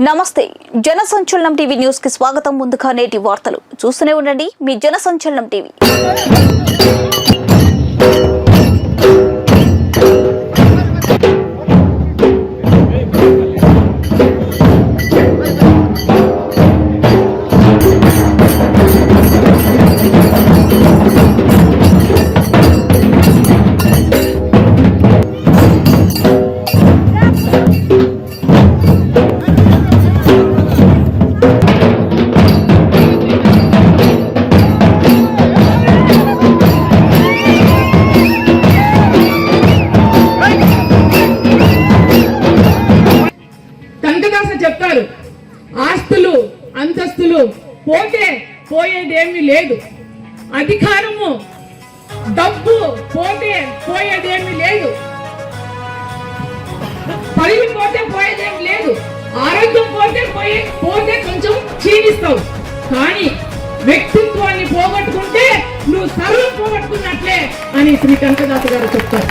నమస్తే జనసంచలనం TV news కి స్వాగతం. ముందుగా నేటి వార్తలు చూస్తూనే ఉండండి మీ జనసంచలనం టీవీ. చెప్తారు ఆస్తులు అంతస్తులు పోతే పోయేదేమీ లేదు, అధికారము డబ్బు పోతే పోయేదేమీ లేదు, పదవి పోతే పోయేదేమీ లేదు, ఆరోగ్యం పోతే కొంచెం క్షీణిస్తావు. కానీ వ్యక్తిత్వాన్ని పోగొట్టుకుంటే నువ్వు సర్వం పోగొట్టుకున్నట్లే అని శ్రీ కనకదాస గారు చెప్తారు.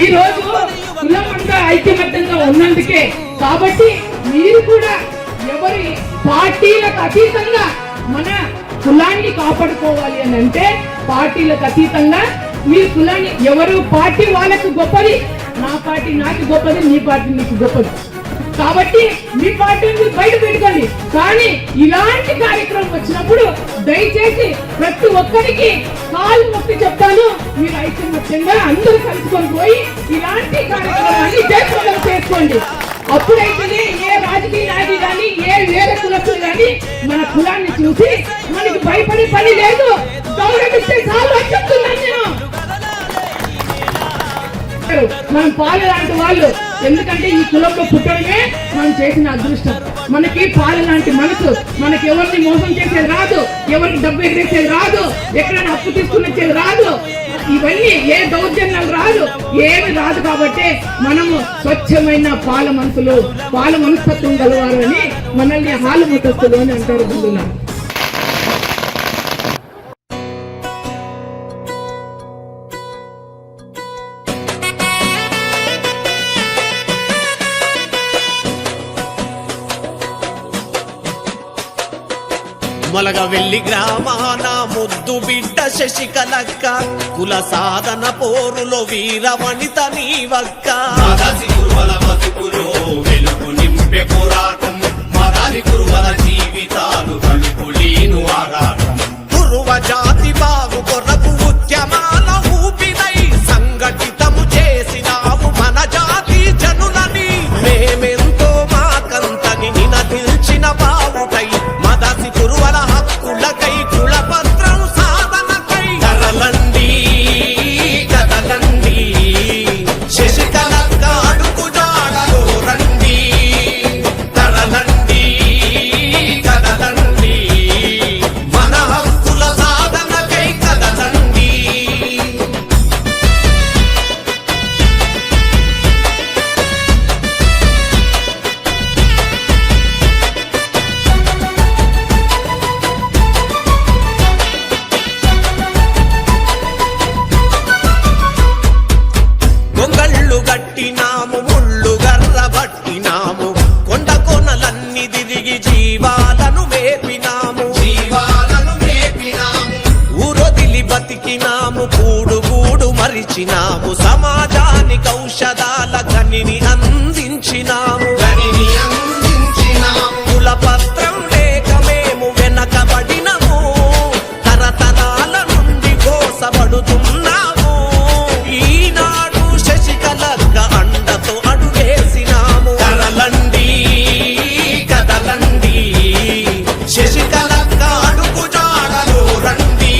ఈ రోజు కులమంతా ఐక్యమత్యంగా ఉన్నందుకే కాబట్టి మీరు కూడా ఎవరి పార్టీలకు అతీతంగా మన కులాన్ని కాపాడుకోవాలి అని అంటే పార్టీలకు అతీతంగా మీ కులాన్ని ఎవరు పార్టీ వాళ్ళకు గొప్పది, నా పార్టీ నాకు గొప్పది, నీ పార్టీ నీకు గొప్పది. కాబట్టి మీ పార్టీని బయట పెట్టుకోండి. కానీ ఇలాంటి కార్యక్రమం వచ్చినప్పుడు దయచేసి ప్రతి ఒక్కరికి కాలు మొక్కి చెప్తాను, మీరు ఐక్యమత్యంగా అందరూ కలుసుకొని పోయి ఇలాంటి కార్యక్రమాన్ని చేసుకోండి. అప్పుడైతేనే ఏ రాజకీయ నాయకులు కానీ ఏ వేరే కులస్తులు కానీ మన కులాన్ని చూసి మనకి భయపడే పని లేదు, గౌరవిస్తే చాలు అని చెప్తున్నాను నేను. మనం పాలు లాంటి వాళ్ళు, ఎందుకంటే ఈ కులంలో పుట్టడమే మనం చేసిన అదృష్టం. మనకి పాలు లాంటి మనసు, మనకి ఎవరిని మోసం చేసేది రాదు, ఎవరికి డబ్బు ఎగరేసేది రాదు, ఎక్కడైనా అప్పు తీసుకునేది రాదు, ఇవన్నీ ఏ దౌర్జన్యాలు రాదు, ఏమి రాదు. కాబట్టి మనము స్వచ్ఛమైన పాల మనసులు, పాల మనస్తత్వం గలవారు అని మనల్ని హాలు ముఖస్తులు అని అంటారు బంధువులు. మొలగవెల్లి గ్రామాన ముద్దు బిడ్డ శశికలక్క, కుల సాధన పోరులో వీర వనిత నీవక్క. కురువల బతుకులో వెలుగు నింపే పోరాటం, మదారి కురువల జీవితాలు కలుపులీను ఆరాటం. కురువ జాతి బాగు కొరకు ఉద్యమాల ఊపినై సంఘటితము చేసినావు మన జాతి జనులని. మేమెంతో మాకంతని నినదిల్చిన బావుటై మదసి కురువల హక్కులకై కులపత్రం సాధనకై కదలండి కదలండి శశికలక్క అడుగు జాడలో రండి. కదలండి కదలండి మన హక్కుల సాధనకై కదలండి. గొంగళ్ళు గట్టినాము, ముళ్ళు గర్ర పట్టినాము, కొండ కొనలన్నీ తిరిగి జీవాలను మేపినాము, ఊరొదిలి బతికినాము, కూడు గూడు మరిచినాము, సమాజానికి ఔషధాల గనిని అందించినాము. కులపత్రం లేక మేము వెనకబడినము, తరతరాల నుండి కోసపడుతున్నాము. ఈనాడు శశికలక్క అండతో అడుగేసినాము. కదలండి కదలండి శశికలక్క అడుగు జాడలో రండి.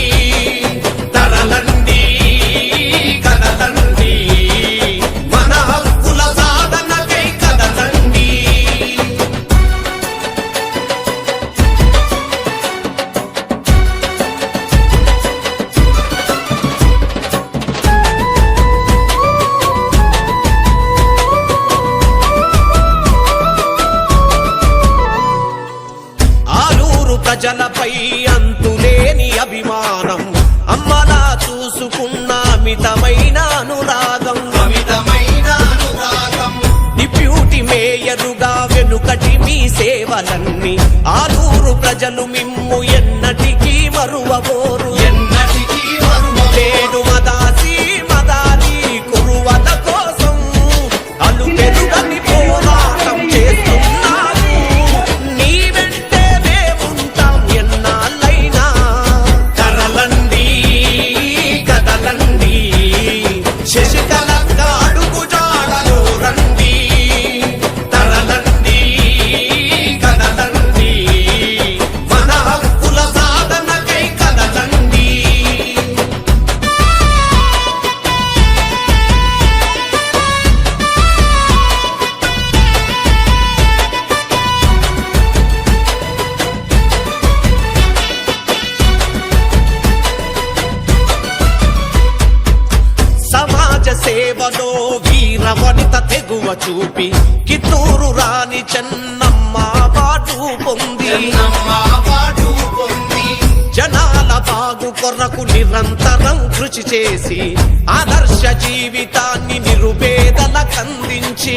తరలండి కదలండి మన ప్రజలపై అంతులేని అభిమానం, అమ్మలా చూసుకున్న అమితమైన అనురాగం, డిప్యూటీ మేయరుగా వెనుకటి మీ సేవలన్నీ ఆలూరు ప్రజలు మిమ్ము ఎన్నటికీ మరువబోరు. నేడు మదాసి మదారి కురువల కోసం అలు పెరుగని పోరాటం చేస్తున్నాము. నీ వెంటే మేముంటాం ఎన్నాళ్ళైనా. కదలండి కదలండి శశికళక్క అడుగు జాడలో రండి. తరలండి కదలండి మన హక్కుల సాధనకై కదలండి. సమాజ సేవలో వీర వనిత తెగువ చూపి కిత్తూరు రాణి చెన్నమ్మ పాటు పొంది జనాల బాగు కొరకు నిరంతరం కృషి చేసి ఆదర్శ జీవితాన్ని నిరుపేదలకందించి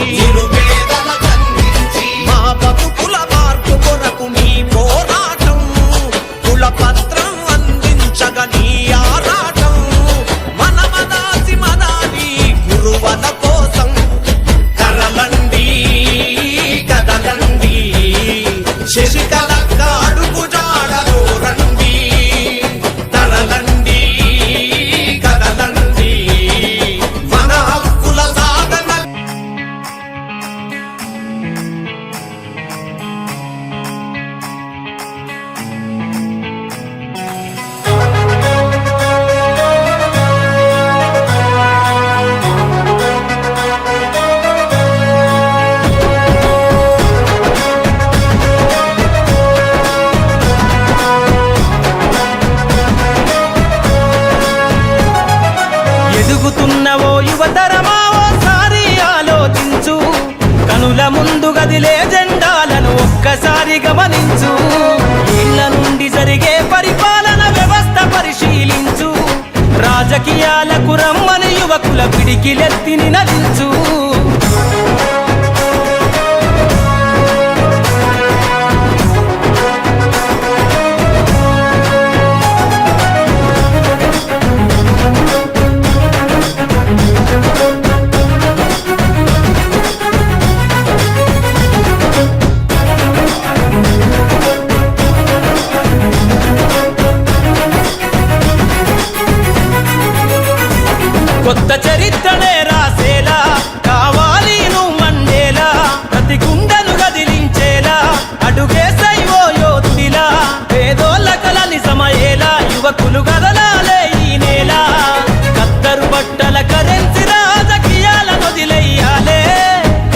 మా బతుకుల మార్పు కొరకు నీ పోరాటం, కులపత్రం అందించగా నీ ఆరాటం, మన మదాసి మదాని గురువల కోసం. కదలండి కదలండి శశికళక్క అడుగు జాడలో రండి. తరలండి కదలండి మన హక్కుల సాధన. ఎదుగుతున్నవో యువతరమా ఓసారి ఆలోచించు, కనుల ముందు గదిలే జెండాలను ఒక్కసారి గమనించు. ఇళ్ల నుండి జరిగే పరిపాలన వ్యవస్థ పరిశీలించు, రాజకీయాలకు రమ్మని యువకుల పిడికిలెత్తి నినదించు. కొత్త చరిత్రనే రాసేలా కావాలి నువ్వు మండేలా, ప్రతి గుండెను గదిలించేలా అడుగేసైవో యోధుడిలా. పేదోళ్ళ కలని సమయేలా యువకులు గదలాలే ఈ నేల. కత్తరు బట్టల కరెన్సీ రాజకీయాలను వదిలెయ్యాలే,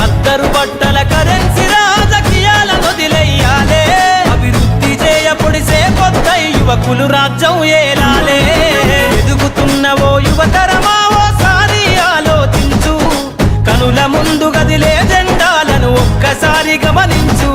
కత్తరు బట్టల కరెన్సీ రాజకీయాలను వదిలెయ్యాలే. అభివృద్ధి చేయపొడిసే కొత్త యువకులు రాజ్యం ఏలాలే. ఎదుగుతున్నవో యువతరమా ఓసారి ఆలోచించు, కనుల ముందు గదిలే జెండాలను ఒక్కసారి గమనించు.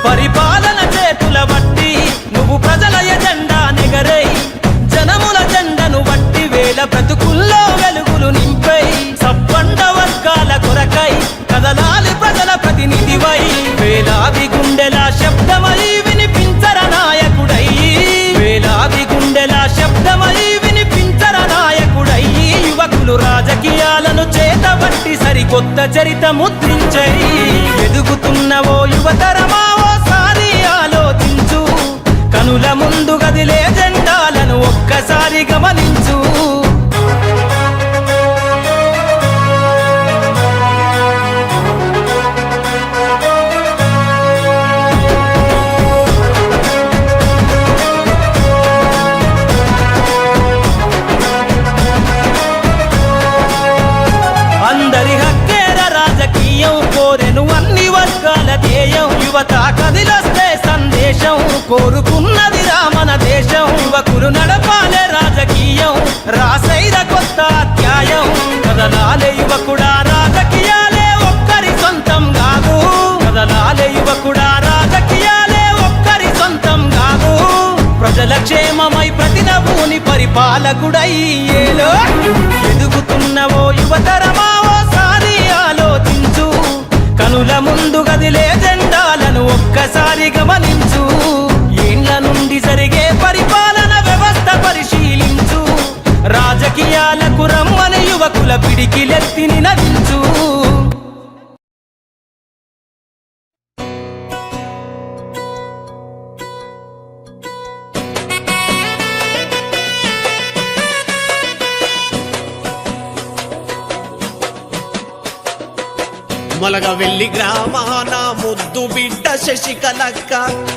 పరిపాలన చేతుల బట్టి నువ్వు ప్రజల ఎజెండా నెగరై, జనముల జెండను బట్టి వేల బ్రతుకుల్లో వెలుగులు నింపై, సబ్బండ వర్గాల కొరకై కదలాలి ప్రజల ప్రతినిధివై. వేలాది గుండెల శబ్దమై వినిపించర నాయకుడై, వేలాది గుండెల శబ్దమై వినిపించర నాయకుడై. యువకులు రాజకీయాలను చేతబట్టి సరికొత్త చరిత ముద్రించై. ఎదుగుతున్నవో యువతరమా ఓసారి ఆలోచించు, కనుల ముందు గదిలే జెండాలను ఒక్కసారి గమనించు. అందరి హక్కేర రాజకీయం కోరెను అన్ని వర్గాల ధ్యేయం. యువ యువత కదిలొస్తే సందేశం కోరుకున్నది మన దేశం. యువకులు నడపాలే రాజకీయం, రాసైర కొత్త అధ్యాయం. కదలాలే యువకుడా రాజకీయాలే ఒక్కరి సొంతం కాదు. కదలాలే యువకుడా రాజకీయాలే ఒక్కరి సొంతం కాదు. ప్రజల క్షేమమై ప్రతి నవ్వుని పరిపాలకుడై ఏలో ఎదుగుతున్నవో యువతరమా ఓసారి ఆలోచించు. కనుల ముందు గదిలే జెండాలను ఒక్కసారి గమనించు. ఏండ్ల నుండి జరిగే పరిపాలన వ్యవస్థ పరిశీలించు. రాజకీయాలకు రమ్మని యువకుల పిడికిలెత్తి నినదించు. మొలగవెల్లి గ్రామాన ముద్దు బిడ్డ శశికలక్క,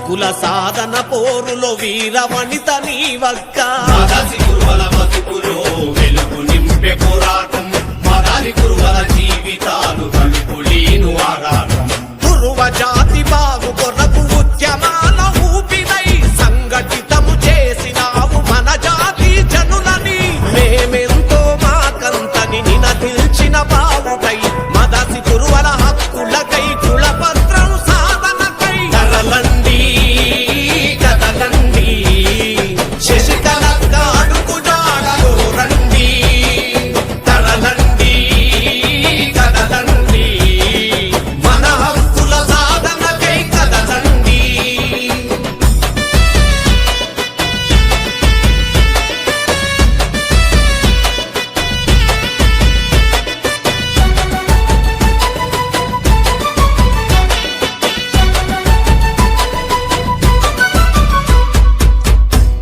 కుల సాధన పోరులో వీర వనిత నీవక్క. మదాసి కురువల బతుకులో వెలుగు నింపే పోరాటం, మదాలి కురువల జీవితాలు కలుపులీను ఆరాటం. కురువ జాతి బాగు కొరకు ఉద్యమాల ఊపినై సంఘటితము చేసినావు మన జాతి జనులని. మేమెంతో మాకంతని నినదిల్చిన బావుకై, మదాసి కురువల హక్కులకై, కులపత్రం సాధనకై కదలండి కదలండి. శశికలక్క అడుగు జాడలో రండి. కదలండి కదలండి. మన హక్కుల సాధనకై కదలండి.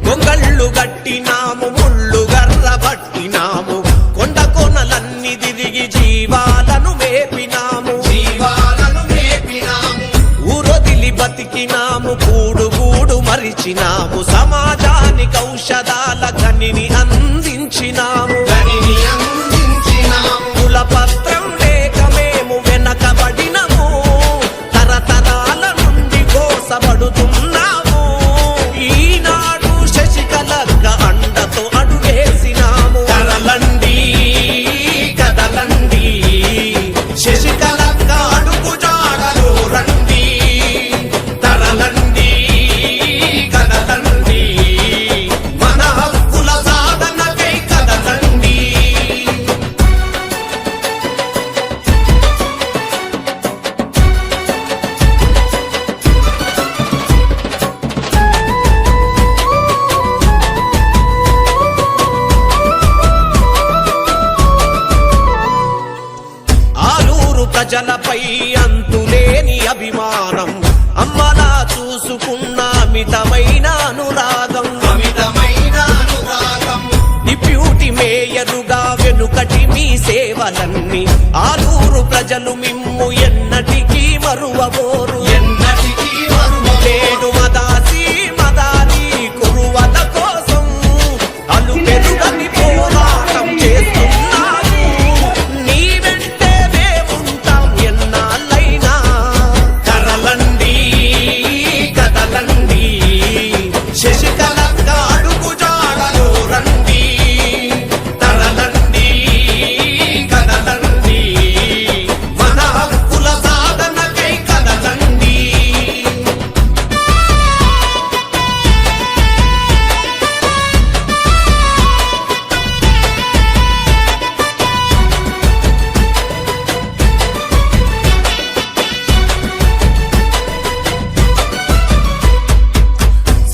గొంగళ్ళు గట్టినాము, ముళ్ళు గర్ర పట్టినాము, కొండ కొనలన్నీ తిరిగి జీవాలను మేపినాము. ఊరొదిలి బతికినాము, గూడు గూడు మరిచినాము, సమాజానికి ఔషధాల గనిని అందించినాము. కులపత్రం లేక మేము వెనకబడినము, తరతరాల నుండి కోసబడుతున్నాము. ఈనాడు శశికలక్క అండతో అడుగేసినాము. కదలండి కదలండి. శశికలక్క అడుగు జాడలో రండి. తరలండి కదలండి. మన హక్కుల సాధనకై కదలండి. ఆలూరు ప్రజలపై అంతులేని అభిమానం, అమ్మలా చూసుకున్న అమితమైన అనురాగం. డిప్యూటీ మేయరుగా వెనుకటి మీ సేవలన్నీ ఆలూరు ప్రజలు మిమ్ము ఎన్నటికీ మరువబోరు. నేడు మదాసి మదాలి కురువల కోసం అలు పెరుగని పోరాటం చేస్తున్నాము. నీ వెంటే మేముంటాం ఎన్నాళ్ళైనా. కదలండి కదలండి. శశికలక్క అడుగు జాడలో రండి. తరలండి కదలండి. మన హక్కుల సాధనకై కదలండి.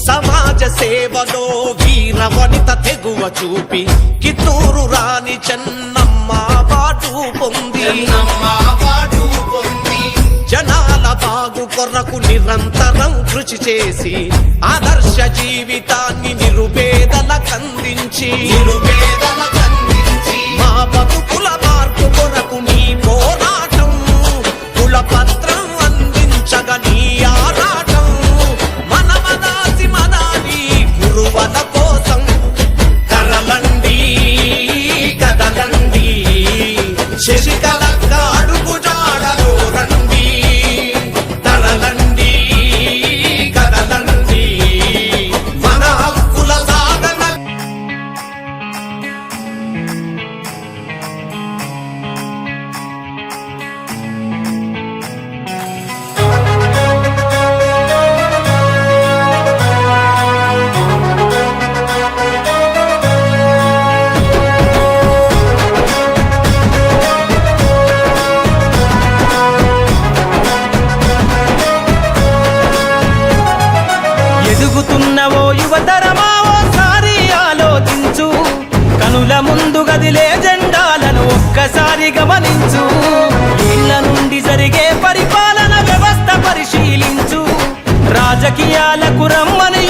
సమాజ సేవలో వీర వనిత తెగువ చూపి కిత్తూరు రాణి చెన్నమ్మ పాటు పొంది జనాల బాగు కొరకు నిరంతరం కృషి చేసి ఆదర్శ జీవితాన్ని నిరుపేదలకందించి మా బతుకుల మార్పు కొరకు నీ పోరాటం, కులపత్రం అందించగా నీ ఆరాటం. మన మదాసి మదాలి గురువల కోసం కదలండి కదలండి. శశికలక్క అడుగు జాడలో రండి. తరలండి ముందు గదిలే జెండాలను ఒక్కసారి గమనించు. ఇళ్ల నుండి జరిగే పరిపాలన వ్యవస్థ పరిశీలించు. రాజకీయాలకు రమ్మని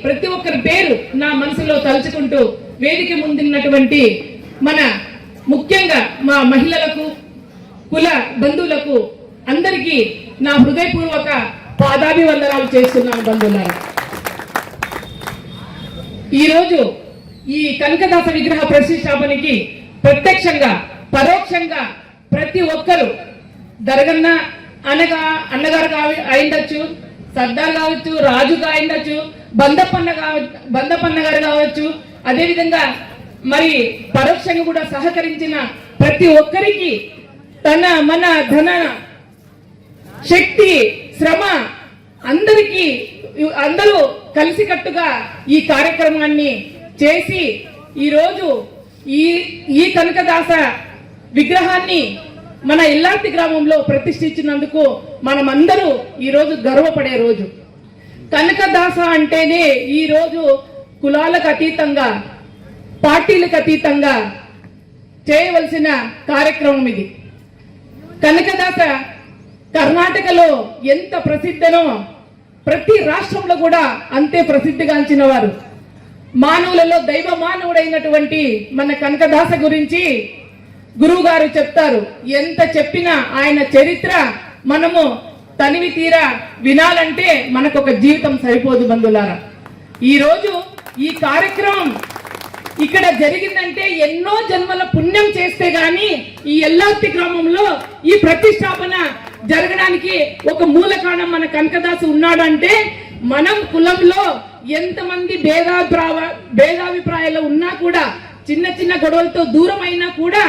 ప్రతి ఒక్కరి పేరు నా మనసులో తలుచుకుంటూ వేదిక ముందున్నటువంటి మన ముఖ్యంగా మా మహిళలకు, కుల బంధువులకు అందరికీ నా హృదయపూర్వక పాదాభివందనాలు చేస్తున్నాను బంధువులారా. ఈరోజు ఈ కనకదాస విగ్రహ ప్రతిష్టాపనకి ప్రత్యక్షంగా పరోక్షంగా ప్రతి ఒక్కరు దరగన్న అన్నగారు అయిండొచ్చు, సర్దార్ కావచ్చు, రాజుగా అయిండొచ్చు, బందపన్న గారు కావచ్చు, అదేవిధంగా మరి పరోక్షంగా కూడా సహకరించిన ప్రతి ఒక్కరికి మన ధన శక్తి శ్రమ అందరూ కలిసికట్టుగా ఈ కార్యక్రమాన్ని చేసి ఈరోజు ఈ కనకదాస విగ్రహాన్ని మన ఇల్లార్తి గ్రామంలో ప్రతిష్ఠించినందుకు మనమందరూ ఈరోజు గర్వపడే రోజు. కనకదాస అంటేనే ఈరోజు కులాలకు అతీతంగా, పార్టీలకు అతీతంగా చేయవలసిన కార్యక్రమం ఇది. కనకదాస కర్ణాటకలో ఎంత ప్రసిద్ధనో ప్రతి రాష్ట్రంలో కూడా అంతే ప్రసిద్ధిగాంచిన వారు. మానవులలో దైవ మానవుడైనటువంటి మన కనకదాస గురించి గురువు గారు చెప్తారు. ఎంత చెప్పినా ఆయన చరిత్ర మనము తనివి తీరా వినాలంటే మనకొక జీవితం సరిపోదు బంధులారా. ఈరోజు ఈ కార్యక్రమం ఇక్కడ జరిగిందంటే ఎన్నో జన్మల పుణ్యం చేస్తే గాని ఈ ఎల్లార్తి గ్రామంలో ఈ ప్రతిష్టాపన జరగడానికి ఒక మూల కారణం మన కనకదాసు ఉన్నాడంటే, మనం కులంలో ఎంతమంది భేదాభిప్రాయాలు ఉన్నా కూడా, చిన్న చిన్న గొడవలతో దూరం అయినా కూడా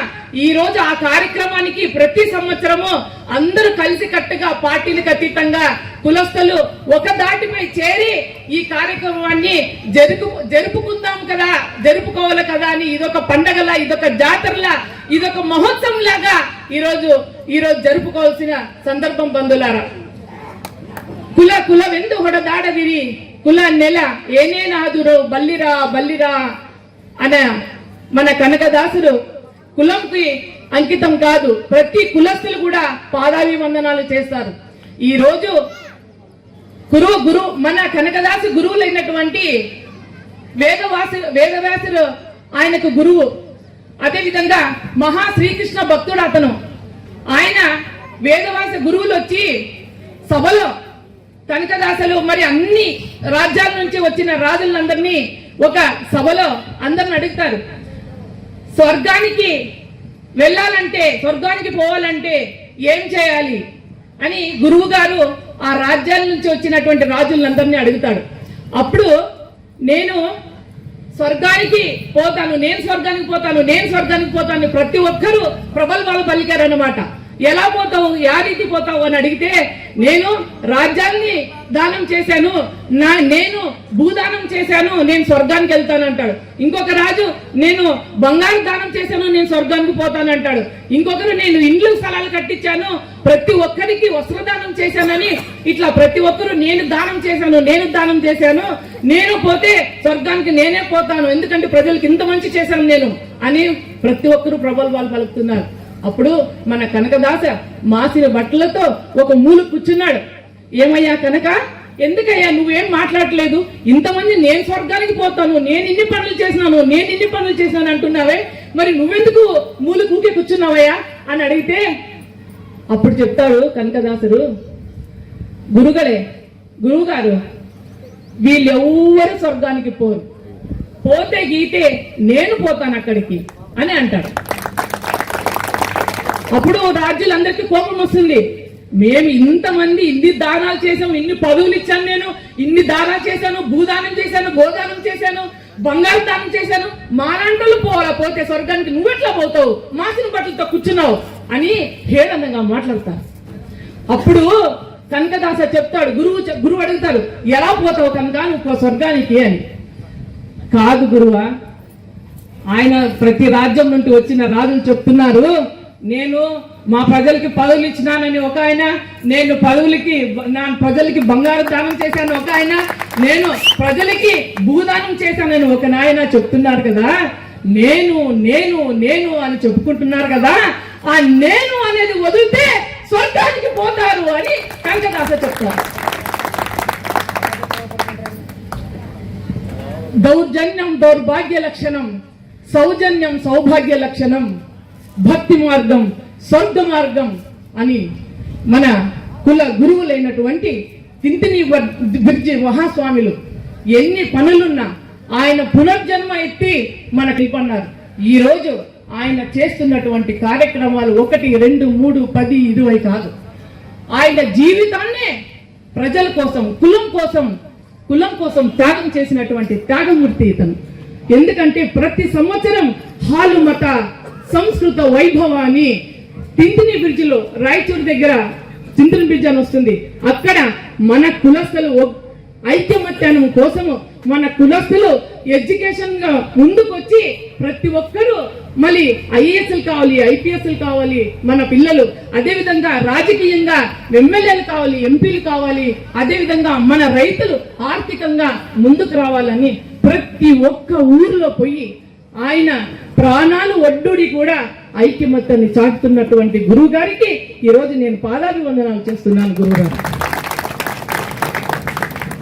ఈ రోజు ఆ కార్యక్రమానికి ప్రతి సంవత్సరము అందరూ కలిసి కట్టుగా పార్టీలకు అతీతంగా కులస్తులు ఒక దాటిపై చేరి ఈ కార్యక్రమాన్ని జరుపుకోవాలి కదా అని ఇదొక పండగలా, ఇదొక జాతరలా, ఇదొక మహోత్సవం లాగా ఈరోజు జరుపుకోవాల్సిన సందర్భం బంధులారా. కులವೆಂದು ಹೊಡೆದಾಡದಿರಿ, కుల నెల ఏనేనాదురో బల్లిరా అన మన కనకదాసుడు కులంకి అంకితం కాదు, ప్రతి కులస్తులు కూడా పాదాభివందనాలు చేస్తారు. ఈ రోజు గురువు మన కనకదాసు గురువులైనటువంటి వేదవ్యాసుడు ఆయనకు గురువు. అదేవిధంగా మహా శ్రీకృష్ణ భక్తుడు అతను. ఆయన వేదవ్యాస గురువులు వచ్చి సభలో కనకదాసలు మరి అన్ని రాజ్యాల నుంచి వచ్చిన రాజులందరినీ ఒక సభలో అందరిని అడుగుతారు, స్వర్గానికి వెళ్ళాలంటే, స్వర్గానికి పోవాలంటే ఏం చేయాలి అని గురువు గారు ఆ రాజ్యాల నుంచి వచ్చినటువంటి రాజులందరినీ అడుగుతాడు. అప్పుడు నేను స్వర్గానికి పోతాను ప్రతి ఒక్కరూ ప్రబల్భాలు పలికారన్నమాట. ఎలా పోతావు, యా రీతి పోతావు అని అడిగితే, నేను రాజ్యాన్ని దానం చేశాను, నేను భూదానం చేశాను, నేను స్వర్గానికి వెళ్తాను అంటాడు. ఇంకొక రాజు, నేను బంగారు దానం చేశాను, నేను స్వర్గానికి పోతాను అంటాడు. ఇంకొకరు, నేను ఇండ్లు స్థలాలు కట్టించాను, ప్రతి ఒక్కరికి వస్త్రదానం చేశానని ఇట్లా ప్రతి ఒక్కరు నేను దానం చేశాను, నేను పోతే స్వర్గానికి నేనే పోతాను, ఎందుకంటే ప్రజలకు ఇంత మంచి చేశాను నేను అని ప్రతి ఒక్కరు ప్రబల్భాలు పలుకుతున్నారు. అప్పుడు మన కనకదాస మాసిన బట్టలతో ఒక మూలు కూర్చున్నాడు. ఏమయ్యా కనక, ఎందుకయ్యా నువ్వేం మాట్లాడలేదు? ఇంతమంది నేను స్వర్గానికి పోతాను, నేను ఇన్ని పనులు చేసినాను అంటున్నావే, మరి నువ్వెందుకు మూలు కూకే కూర్చున్నావయ్యా అని అడిగితే, అప్పుడు చెప్తాడు కనకదాసుడు, గురువు గారు వీళ్ళెవ్వరు స్వర్గానికి పోతే గీతే నేను పోతాను అక్కడికి అని అంటాడు. అప్పుడు రాజ్యులందరికీ కోపం వస్తుంది. మేము ఇంతమంది ఇన్ని దానాలు చేశాము, ఇన్ని పదవులు ఇచ్చాను, నేను ఇన్ని దానాలు చేశాను, భూదానం చేశాను, గోదానం చేశాను, బంగారు దానం చేశాను, మాలాంటోళ్ళు పోతే స్వర్గానికి నువ్వెట్లా పోతావు, మాసిన బట్టలతో కూర్చున్నావు అని హేళనంగా మాట్లాడతారు. అప్పుడు కనకదాస చెప్తాడు, గురువు అడుగుతాడు, ఎలా పోతావు కనుక నువ్వు స్వర్గానికి అని. కాదు గురువా, ఆయన ప్రతి రాజ్యం నుండి వచ్చిన రాజులు చెప్తున్నారు, నేను మా ప్రజలకి పదవులు ఇచ్చినానని ఒక ఆయన, నేను ప్రజలకి బంగారు దానం చేశాను ఒక ఆయన, నేను ప్రజలకి భూదానం చేశానని ఒక నాయన చెప్తున్నారు కదా, నేను నేను నేను అని చెప్పుకుంటున్నారు కదా, ఆ నేను అనేది వదిలితే స్వర్గానికి పోతారు అని కనకదాస చెప్తారు. దౌర్జన్యం దౌర్భాగ్య లక్షణం, సౌజన్యం సౌభాగ్య లక్షణం, భక్తి మార్గం స్వర్గ మార్గం అని మన కుల గురువులైనటువంటి తింతిని బిర్జి మహాస్వామిలు ఎన్ని పనులున్నా ఆయన పునర్జన్మ ఎత్తి మనకి ఇవ్వన్నారు. ఈ రోజు ఆయన చేస్తున్నటువంటి కార్యక్రమాలు 1, 2, 3, 10, 20 కాదు. ఆయన జీవితాన్నే ప్రజల కోసం, కులం కోసం త్యాగం చేసినటువంటి త్యాగమూర్తి ఇతను. ఎందుకంటే ప్రతి సంవత్సరం హాలుమత సంస్కృత వైభవాన్ని తింతిని బ్రిడ్జిలో, రాయచూరు దగ్గర తింతిని బ్రిడ్జ్ అని వస్తుంది, అక్కడ మన కులస్తులు ఐక్యమత్యానం కోసము మన కులస్తులు ఎడ్యుకేషన్ గా ముందుకొచ్చి ప్రతి ఒక్కరూ మళ్ళీ ఐఏఎస్లు కావాలి, ఐపీఎస్లు కావాలి మన పిల్లలు, అదే విధంగా రాజకీయంగా ఎమ్మెల్యేలు కావాలి, ఎంపీలు కావాలి, అదే విధంగా మన రైతులు ఆర్థికంగా ముందుకు రావాలని ప్రతి ఒక్క ఊరిలో పోయి ఆయన ప్రాణాలు ఒడ్డుడి కూడా ఐక్యమత్యాన్ని చాటుతున్నటువంటి గురువు గారికి ఈ రోజు నేను పాదాభివందనాలు చేస్తున్నాను. గురువుగారు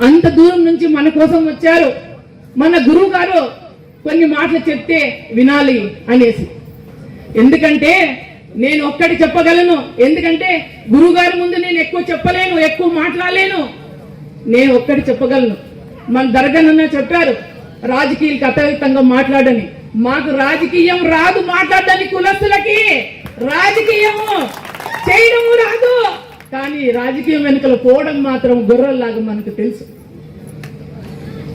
అంత దూరం నుంచి మన కోసం వచ్చారు. మన గురువు గారు కొన్ని మాటలు చెప్తే వినాలి అనేసి, ఎందుకంటే నేను ఒక్కటి చెప్పగలను, ఎందుకంటే గురువు గారి ముందు నేను ఎక్కువ చెప్పలేను, ఎక్కువ మాట్లాడలేను. నేను ఒక్కటి చెప్పగలను. మన దర్గానన్న చెప్పారు రాజకీయాలకు అతీతంగా మాట్లాడని. మాకు రాజకీయం రాదు మాట్లాడడానికి, కులస్తులకి రాజకీయము చేయడము రాదు, కానీ రాజకీయం వెనుకలు పోవడం మాత్రం గొర్రెల్లాగా మనకు తెలుసు.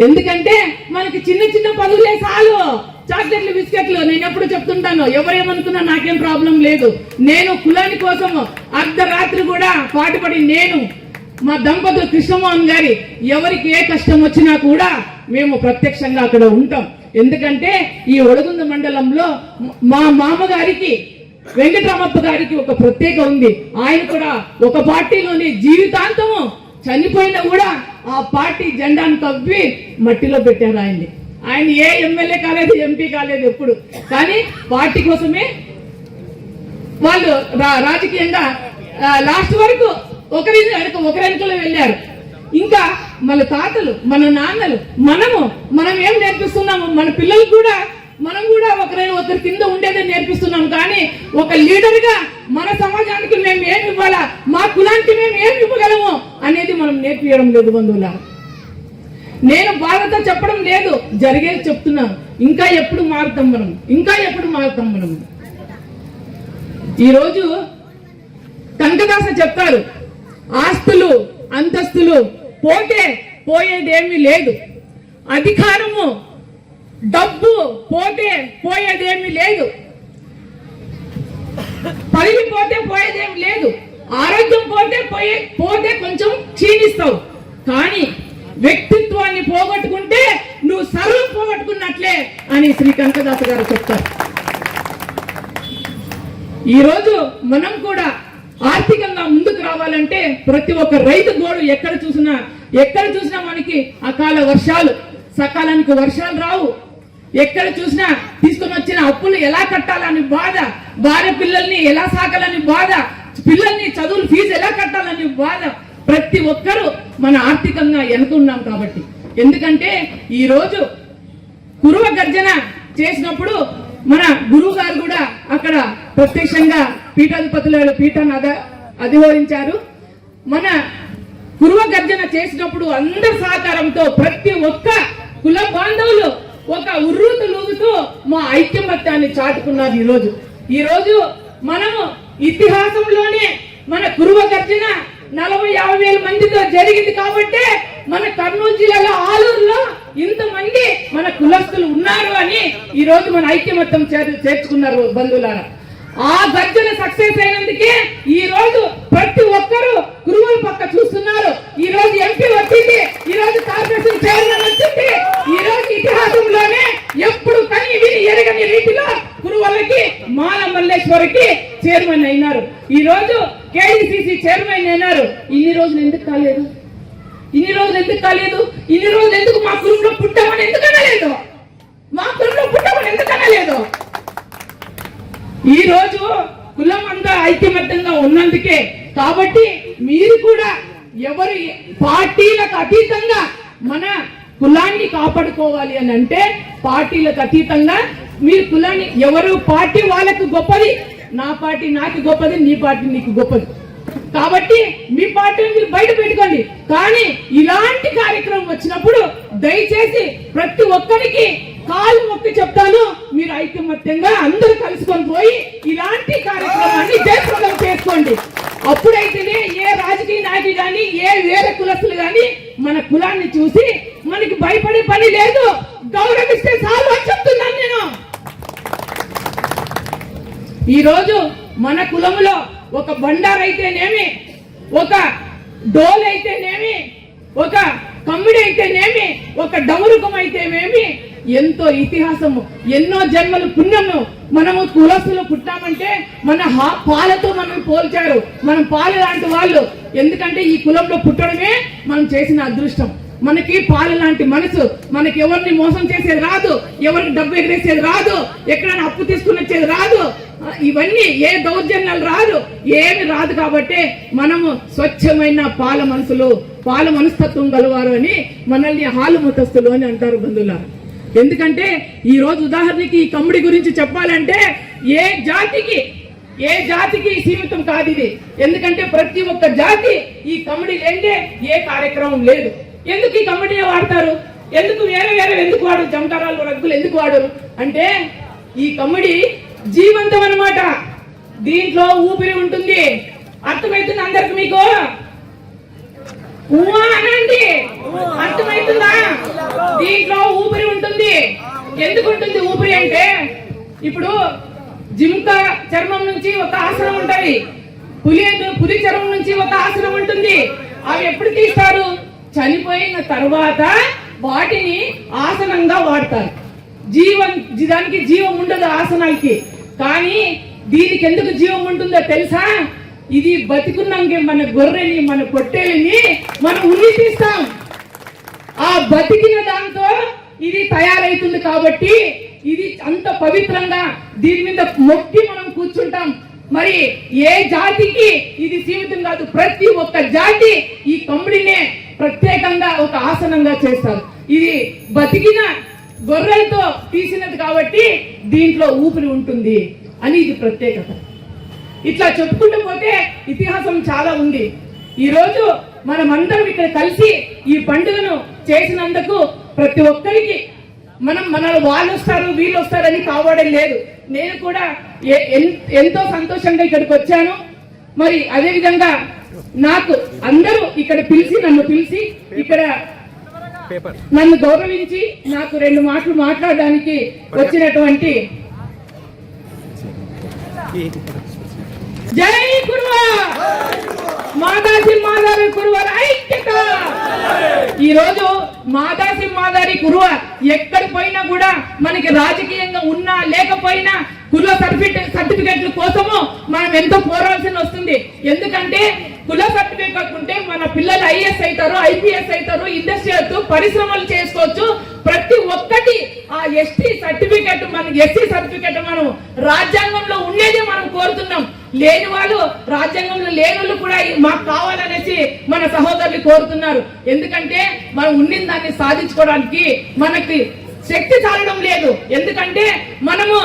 ఎందుకంటే మనకి చిన్న చిన్న పనులే చాలు, చాక్లెట్లు బిస్కెట్లు. నేను ఎప్పుడు చెప్తుంటాను, ఎవరేమనుకున్నా నాకేం ప్రాబ్లం లేదు. నేను కులాని కోసం అర్ధరాత్రి కూడా పాటుపడి, నేను మా దంపతులు కృష్ణమోహన్ గారి ఎవరికి ఏ కష్టం వచ్చినా కూడా మేము ప్రత్యక్షంగా అక్కడ ఉంటాం. ఎందుకంటే ఈ ఒడగుంద మండలంలో మా మామగారికి వెంకటరామప్ప గారికి ఒక ప్రత్యేక ఉంది. ఆయన కూడా ఒక పార్టీలోని జీవితాంతము చనిపోయినా కూడా ఆ పార్టీ జెండాను కవ్వి మట్టిలో పెట్టారు ఆయన్ని. ఆయన ఏ ఎమ్మెల్యే కాలేదు, ఎంపీ కాలేదు ఎప్పుడు, కానీ పార్టీ కోసమే వాళ్ళు రాజకీయంగా లాస్ట్ వరకు ఒకరెనుకలో వెళ్ళారు. ఇంకా మన తాతలు, మన నాన్నలు, మనం ఏం నేర్పిస్తున్నాము మన పిల్లలు కూడా, మనం కూడా ఒకరి కింద ఉండేదని నేర్పిస్తున్నాం. కానీ ఒక లీడర్ గా మన సమాజానికి మేము ఏమి ఇవ్వాలా, మా కులానికి మేము ఏమి ఇవ్వగలము అనేది మనం నేర్పించడం లేదు బంధువులారా. నేను బాధతో చెప్పడం లేదు, జరిగేది చెప్తున్నాను. ఇంకా ఎప్పుడు మారుతాం మనం, ఈరోజు కనకదాస చెప్తారు, ఆస్తులు అంతస్తులు పోతే పోయేదేమీ లేదు, అధికారము డబ్బు పోతే పోయేదేమీ లేదు, పదవి పోతే పోయేదేమి లేదు, ఆరోగ్యం పోతే కొంచెం క్షీణిస్తావు, కానీ వ్యక్తిత్వాన్ని పోగొట్టుకుంటే నువ్వు సర్వం పోగొట్టుకున్నట్లే అని శ్రీ కనకదాస గారు చెప్తారు. ఈరోజు మనం కూడా ఆర్థికంగా ముందుకు రావాలంటే ప్రతి ఒక్క రైతు గోడు ఎక్కడ చూసినా మనకి అకాల వర్షాలు, సకాలానికి వర్షాలు రావు. ఎక్కడ చూసినా తీసుకుని వచ్చిన అప్పులు ఎలా కట్టాలని బాధ, భార్య పిల్లల్ని ఎలా సాకాలని బాధ, పిల్లల్ని చదువులు ఫీజు ఎలా కట్టాలని బాధ. ప్రతి ఒక్కరూ మన ఆర్థికంగా వెనుకున్నాం కాబట్టి. ఎందుకంటే ఈ రోజు కురువ గర్జన చేసినప్పుడు మన గురువు గారు కూడా అక్కడ ప్రత్యక్షంగా పీఠాన్ని అధిరోహించారు. మన కురువ గర్జన చేసినప్పుడు అందరి సహకారంతో ప్రతి ఒక్క కుల బాంధవులు ఒక ఉర్రూతు లూగుతూ మా ఐక్యమత్యాన్ని చాటుకున్నారు. ఈరోజు మనము ఇతిహాసంలోనే మన కురువ గర్జన 40-50 వేల మందితో జరిగింది కాబట్టి మన కర్నూలు జిల్లాలో ఆలూరులో ఇంతమంది మన కులస్తులు ఉన్నారు అని ఈ రోజు మన ఐక్యమత్యం చేర్చుకున్నారు బంధువులారా. ఆ గర్జన సక్సెస్ అయినందుకే ఈ రోజు ప్రతి ఒక్కరూ కురువుల పక్క చూస్తున్నారు. ఈ రోజు ఎంపీ వచ్చింది, ఈ రోజు కార్పొరేషన్ చైర్మన్ వచ్చింది. ఈ రోజు ఇతిహాసంలోనే ఎప్పుడు కని విని ఎరగని రీతిలో కురువులకి మాల మల్లేశ్వరికి చైర్మన్ అయినారు. ఈ రోజు కేడీసీసీ చైర్మన్ అయినారు. ఇన్ని రోజులు ఎందుకు కాలేదు? ఇన్ని రోజులు ఎందుకు కాలేదు? ఇన్ని రోజులు ఎందుకు మా కులంలో పుట్టామని ఎందుకు అనలేదు? మా కులంలో పుట్టామని ఎందుకు అనలేదు? ఈ రోజు కులం అంతా ఐక్యమత్యంగా ఉన్నందుకే. కాబట్టి మీరు కూడా ఎవరు పార్టీలకు అతీతంగా మన కులాన్ని కాపాడుకోవాలి అని అంటే పార్టీలకు అతీతంగా మీరు కులాన్ని, ఎవరు పార్టీ వాళ్ళకు గొప్పది, నా పార్టీ నాకు గొప్పది, నీ పార్టీ నీకు గొప్పది. కాబట్టి మీ పార్టీని మీరు బయట పెట్టుకోండి. కానీ ఇలాంటి కార్యక్రమం వచ్చినప్పుడు దయచేసి ప్రతి ఒక్కరికి కాలు మొక్కి చెప్తాను, మీరు ఐకమత్యంగా అందరూ కలుసుకొని పోయి ఇలాంటి కార్యక్రమాన్ని జయప్రదం చేసుకోండి. అప్పుడైతేనే ఏ రాజకీయ నాయకులు కానీ ఏ వేరే కులస్తులు కానీ మన కులాన్ని చూసి మనకి భయపడే పని లేదు, గౌరవిస్తే చాలు అని చెప్తున్నాను నేను. ఈ రోజు మన కులంలో ఒక బండారైతేనేమి, ఒక డోల్ అయితేనేమి, ఒక కమ్మిడి అయితేనేమి, ఒక డమరుకం అయితేనేమి, ఎంతో ఇతిహాసము, ఎన్నో జన్మలు పుణ్యము. మనము కులస్తులు పుట్టామంటే మన పాలతో మనం పోల్చారు. మనం పాలు లాంటి వాళ్ళు. ఎందుకంటే ఈ కులంలో పుట్టడమే మనం చేసిన అదృష్టం. మనకి పాలు లాంటి మనసు, మనకి ఎవరిని మోసం చేసేది రాదు, ఎవరికి డబ్బు ఎగరేసేది రాదు, ఎక్కడైనా అప్పు తీసుకుని వచ్చేది రాదు, ఇవన్నీ ఏ దౌర్జన్యాలు రాదు, ఏమి రాదు. కాబట్టి మనము స్వచ్ఛమైన పాల మనసులు, పాల మనస్తత్వం గలవారు అని మనల్ని హాలు ముతస్తులు అని అంటారు బంధువులారు. ఎందుకంటే ఈ రోజు ఉదాహరణకి ఈ కమ్మిడి గురించి చెప్పాలంటే ఏ జాతికి సీమితం కాదు ఇది. ఎందుకంటే ప్రతి ఒక్క జాతి ఈ కమ్మిడి లేదే ఏ కార్యక్రమం లేదు. ఎందుకు ఈ కమ్మిడిని వాడతారు? ఎందుకు వేరే ఎందుకు వాడు? జమకారాలు రగ్గులు ఎందుకు వాడరు అంటే ఈ కమ్మిడి జీవంతం అన్నమాట. దీంట్లో ఊపిరి ఉంటుంది. అర్థమవుతుంది అందరికి? మీకు అనండి, అర్థమవుతుందా? దీంట్లో ఊపిరి ఉంటుంది. ఎందుకు ఉంటుంది ఊపిరి అంటే, ఇప్పుడు జింక చర్మం నుంచి ఒక ఆసనం ఉంటది, పులి చర్మం నుంచి ఒక ఆసనం ఉంటుంది. అవి ఎప్పుడు తీస్తారు? చనిపోయిన తర్వాత వాటిని ఆసనంగా వాడతారు. దానికి జీవం ఉండదు ఆసనానికి. కానీ దీనికి ఎందుకు జీవం ఉంటుందో తెలుసా? ఇది బతికున్నాకే మన గొర్రెని, మన పొట్టేలిని మనం ఉన్ని తీస్తాం. ఆ బతికిన దాంతో ఇది తయారైతుంది. కాబట్టి ఇది అంత పవిత్రంగా దీని మీద మొక్కి మనం కూర్చుంటాం. మరి ఏ జాతికి ఇది సీమితం కాదు. ప్రతి ఒక్క జాతి ఈ కమ్మిడినే ప్రత్యేకంగా ఒక ఆసనంగా చేస్తారు. ఇది బతికిన గొర్రెలతో తీసినది కాబట్టి దీంట్లో ఊపిరి ఉంటుంది అని ఇది ప్రత్యేకత. ఇట్లా చెప్పుకుంటూ పోతే ఇతిహాసం చాలా ఉంది. ఈ రోజు మనమందరం ఇక్కడ కలిసి ఈ పండుగను చేసినందుకు ప్రతి ఒక్కరికి మన వాళ్ళు వస్తారు వీళ్ళు వస్తారని కావడం లేదు. నేను కూడా ఎంతో సంతోషంగా ఇక్కడికి వచ్చాను. మరి అదే విధంగా నాకు అందరూ ఇక్కడ నన్ను పిలిచి ఇక్కడ నన్ను గౌరవించి నాకు 2 మాటలు మాట్లాడడానికి వచ్చినటువంటి జై కురువ మాదాసింహాదారి కురువల ఐక్యత. ఈ రోజు మాదాసింహాదారి కురువ ఎక్కడికి పోయినా కూడా మనకి రాజకీయంగా ఉన్నా లేకపోయినా కుల సర్టిఫికెట్ల కోసము మనం ఎంతో పోరాల్సి వస్తుంది. ఎందుకంటే కుల సర్టిఫికెట్ ఉంటే మన పిల్లలు ఐఏఎస్ అవుతారు, ఐపీఎస్ అవుతారు, ఇండస్ట్రీ పరిశ్రమలు చేసుకోవచ్చు. ప్రతి ఒక్కటి ఆ ఎస్టీ సర్టిఫికెట్, మనకి ఎస్సీ సర్టిఫికెట్ మనం రాజ్యాంగంలో ఉండేదే మనం కోరుతున్నాం. లేని వాళ్ళు, రాజ్యాంగంలో లేని వాళ్ళు కూడా మాకు కావాలనేసి మన సహోదరులు కోరుతున్నారు. ఎందుకంటే మనం ఉండిన దాన్ని సాధించుకోవడానికి మనకి శక్తి చాలడం లేదు. ఎందుకంటే మనము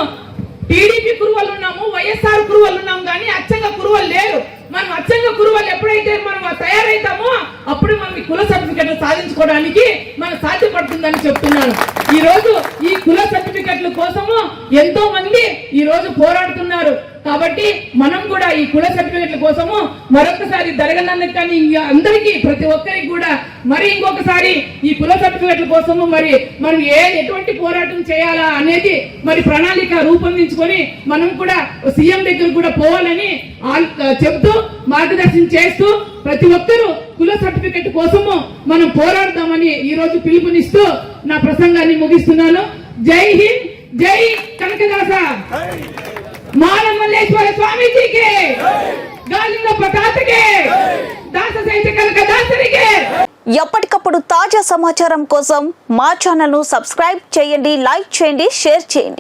టీడీపీ కురువలు ఉన్నాము, వైఎస్ఆర్ కురువలు ఉన్నాము, కానీ అచ్చంగా కురువలు లేరు. మనం అచ్చంగా కురువలు ఎప్పుడైతే మనం తయారైతామో అప్పుడు మనం ఈ కుల సర్టిఫికెట్లు సాధించుకోవడానికి మనం సాధ్యపడుతుందని చెప్తున్నాను. ఈ రోజు ఈ కుల సర్టిఫికెట్ల కోసము ఎంతో మంది ఈ రోజు పోరాడుతున్నారు. కాబట్టి మనం కూడా ఈ కుల సర్టిఫికెట్ల కోసము మరొకసారి జరగనందుకు కానీ అందరికీ ప్రతి ఒక్కరికి కూడా మరి ఇంకొకసారి ఈ కుల సర్టిఫికెట్ల కోసము మరి మనం ఎటువంటి పోరాటం చేయాలా అనేది మరి ప్రణాళిక రూపొందించుకొని మనం కూడా సీఎం దగ్గర కూడా పోవాలని చెప్తూ మార్గదర్శనం చేస్తూ ప్రతి ఒక్కరూ కుల సర్టిఫికెట్ కోసము మనం పోరాడదామని ఈ రోజు పిలుపునిస్తూ నా ప్రసంగాన్ని ముగిస్తున్నాను. జై హింద్, జై కనకదాస మాలమల్లేశ్వర స్వామీజీకి, గాలిలో ప్రతాతకి, దాస సైత కనకదాసరికి. ఎప్పటికప్పుడు తాజా సమాచారం కోసం మా ఛానల్ను సబ్స్క్రైబ్ చేయండి, లైక్ చేయండి, షేర్ చేయండి.